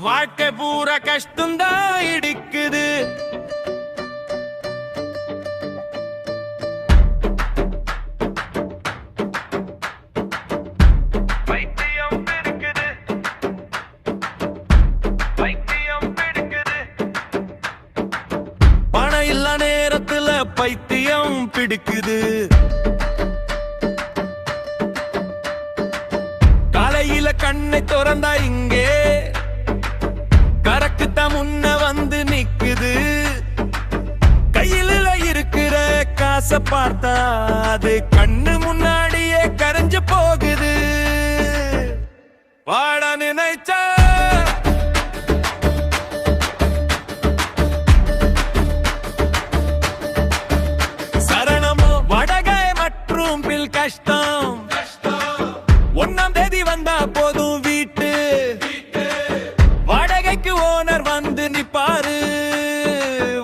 வாழ்க்கை பூரா கஷ்டம்தான் இடிக்குது. பணம் இல்ல நேரத்துல பைத்தியம் பிடிக்குது. காலையில கண்ணை திறந்தா இங்கே கரக்குத்த முன்ன வந்து நிக்குது. கையில இருக்கிற காசை பார்த்தா அது கண்ணு முன்னாடியே கரைஞ்சு போகுது. வாட நினைச்சா சரணமோ வடகை மற்றும் பில் கஷ்டம். 1ஆம் தேதி வந்தா போதும் வீட்டு வாடகைக்கு ஓனர் வந்து நிப்பாரு.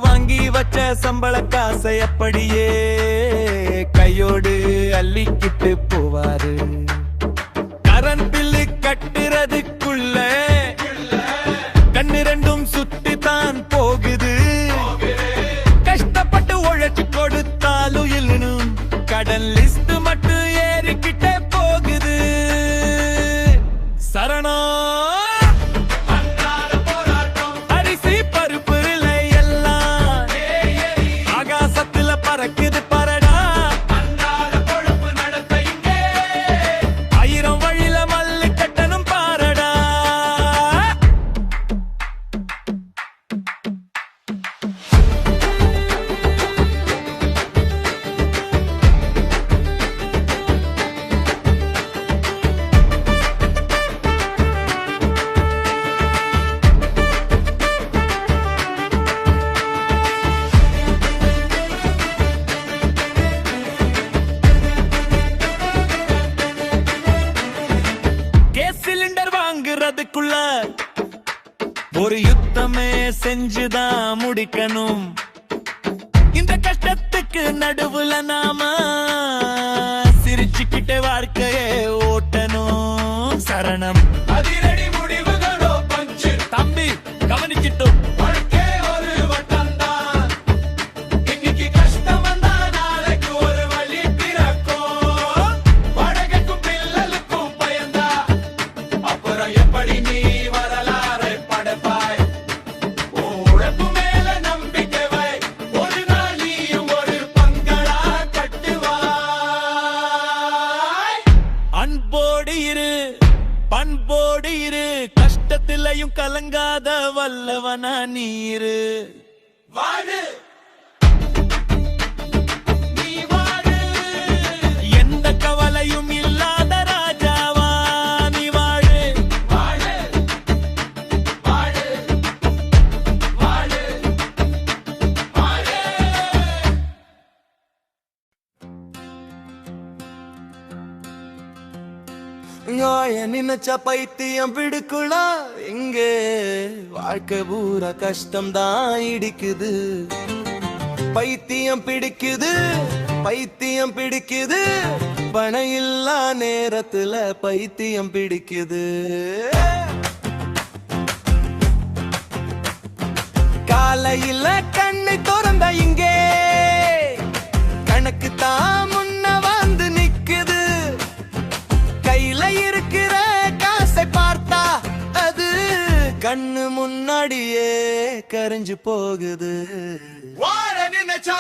வாங்கி வச்ச சம்பள காசை அப்படியே கையோடு அள்ளிக்கிட்டு போவாரு. கரண்ட் பில்லு கட்டுறதுக்குள்ள கண்ணு ரெண்டும் சுத்தித்தான் போகுது. கஷ்டப்பட்டு உழைச்சு கொடுத்தாலும் இல்லனும் கடன் லிஸ்ட் மட்டும் ஏறிக்கிட்டே போகுது. சரணம் ஒரு யுத்தமே செஞ்சுதான் முடிக்கணும். இந்த கஷ்டத்துக்கு நடுவுல நாம சிரிச்சுக்கிட்ட வாழ்க்கையே ஓட்டணும். சரணம் அதிரடி முடிவுகளோ பஞ்சு தம்பி கவனிச்சிட்டும். பண்போடு இரு கஷ்டத்திலையும் கலங்காத வல்லவனா நீரு. வாடு நீ வாடு எந்த கவலையும் இல்லாத ராஜாவா நீ வாடு. வாடு வாடு வாடு வாடு. நினைச்ச பைத்தியம் பிடிக்குளா இங்கே வாழ்க்கை பூரா கஷ்டம் தான் இடிக்குது. பைத்தியம் பிடிக்குது பைத்தியம் பிடிக்குது. பணம் இல்லா நேரத்துல பைத்தியம் பிடிக்குது. காலையில கண்ணை திறந்தா இங்கே கணக்கு தான் முன்ன வந்து நிக்குது. கையில இருக்கிற காசை பார்த்தா அது கண்ணு முன்னாடியே கரைஞ்சு போகுது. வாழ நினைச்சா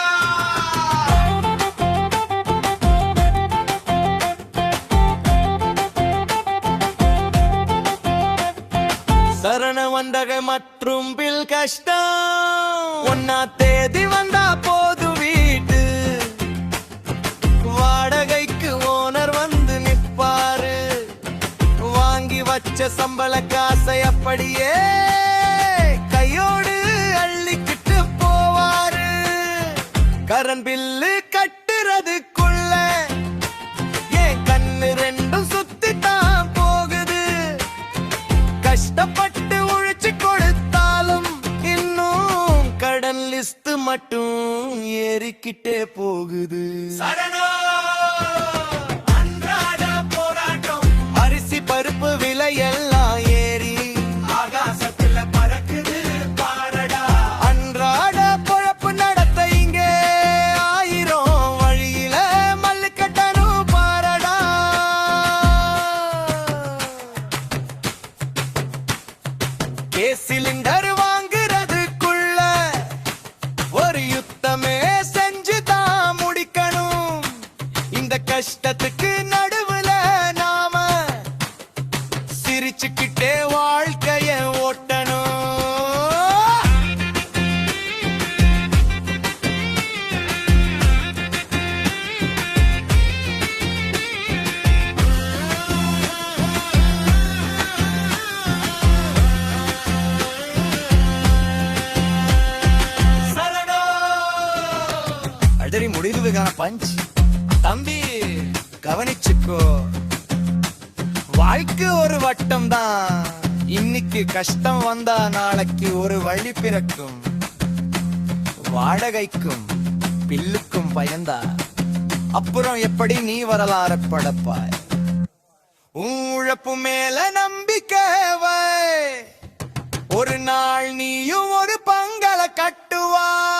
சரண வண்டகை மற்றும் பில் கஷ்டம். 1ஆம் தேதி வந்தா போது வீட்டு வாடகைக்கு ஓனர் வந்து நிப்பாரு. வாங்கி வச்ச சம்பள காசை அப்படியே கையோடு அள்ளிக்கிட்டு போவாரு. கரண்ட் பில்லு கட்டுறதுக்குள்ள ஏன் கண்ணு ரெண்டும் சுத்தித்தான் போகுது. கஷ்டப்பட்டு உழைச்சு கொடுத்தாலும் இன்னும் கடன் லிஸ்ட் மட்டும் ஏறிக்கிட்டே போகுது. சரணம் கஷ்டத்துக்கு நடுவுல நாம சிரிச்சுக்கிட்டே வாழ்க்கைய ஓட்டணும். அடரி முடிவுக்கான பஞ்ச் தம்பி கவனிச்சுக்கோ. வாழ்க்கை ஒரு வட்டம் தான். இன்னைக்கு கஷ்டம் வந்தா நாளைக்கு ஒரு வழி பிறக்கும். வாடகைக்கும் பில்லுக்கும் பயந்தா அப்புறம் எப்படி நீ வரலாறு படப்பாய்? உழப்பு மேல நம்பிக்கை வை. ஒரு நாள் நீயும் ஒரு பங்கள கட்டுவாய்.